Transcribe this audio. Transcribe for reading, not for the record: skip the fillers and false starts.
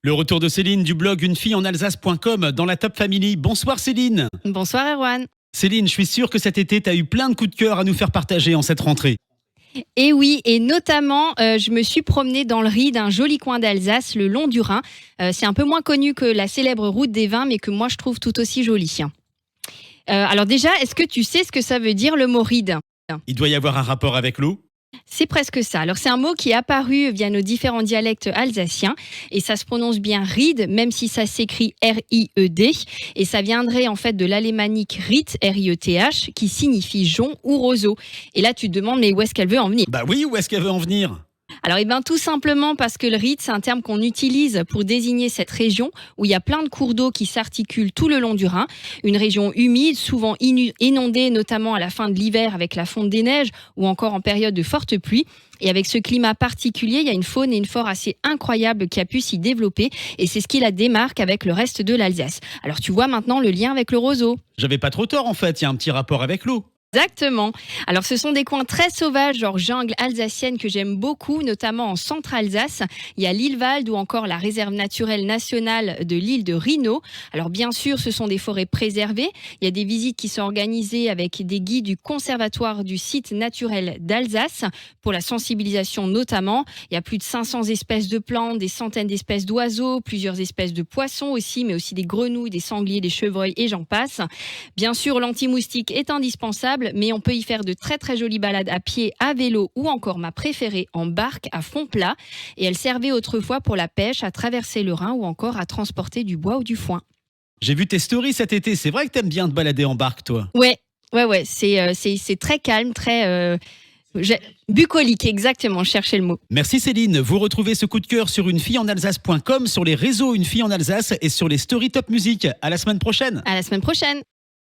Le retour de Céline du blog unefilleenalsace.com dans la Top Family. Bonsoir Céline. Bonsoir Erwan. Céline, je suis sûr que cet été, tu as eu plein de coups de cœur à nous faire partager en cette rentrée. Et oui, et notamment, je me suis promenée dans le Ried, un joli coin d'Alsace, le long du Rhin. C'est un peu moins connu que la célèbre route des vins, mais que moi je trouve tout aussi joli. Alors déjà, est-ce que tu sais ce que ça veut dire le mot Ried ? Il doit y avoir un rapport avec l'eau ? C'est presque ça. Alors c'est un mot qui est apparu via nos différents dialectes alsaciens et ça se prononce bien Ried, même si ça s'écrit R-I-E-D. Et ça viendrait en fait de l'alémanique Riet, R-I-E-T-H, qui signifie jonc ou roseau. Et là tu te demandes mais où est-ce qu'elle veut en venir ? Bah oui, où est-ce qu'elle veut en venir ? Alors, tout simplement parce que le Ried, c'est un terme qu'on utilise pour désigner cette région où il y a plein de cours d'eau qui s'articulent tout le long du Rhin. Une région humide, souvent inondée, notamment à la fin de l'hiver avec la fonte des neiges ou encore en période de forte pluie. Et avec ce climat particulier, il y a une faune et une flore assez incroyables qui a pu s'y développer. Et c'est ce qui la démarque avec le reste de l'Alsace. Alors, tu vois maintenant le lien avec le roseau. J'avais pas trop tort en fait, il y a un petit rapport avec l'eau. Exactement. Alors, ce sont des coins très sauvages, genre jungle alsacienne, que j'aime beaucoup, notamment en centre-Alsace. Il y a l'île Walde ou encore la réserve naturelle nationale de l'île de Rhino. Alors, bien sûr, ce sont des forêts préservées. Il y a des visites qui sont organisées avec des guides du conservatoire du site naturel d'Alsace pour la sensibilisation notamment. Il y a plus de 500 espèces de plantes, des centaines d'espèces d'oiseaux, plusieurs espèces de poissons aussi, mais aussi des grenouilles, des sangliers, des chevreuils et j'en passe. Bien sûr, l'anti-moustique est indispensable, mais on peut y faire de très très jolies balades à pied, à vélo ou encore ma préférée en barque à fond plat. Et elle servait autrefois pour la pêche, à traverser le Rhin ou encore à transporter du bois ou du foin. J'ai vu tes stories cet été, c'est vrai que t'aimes bien te balader en barque toi ? Ouais, c'est très calme, très bucolique, exactement, cherchez le mot. Merci Céline, vous retrouvez ce coup de cœur sur unefilleenalsace.com, sur les réseaux Une Fille en Alsace et sur les stories Top Music. À la semaine prochaine. À la semaine prochaine.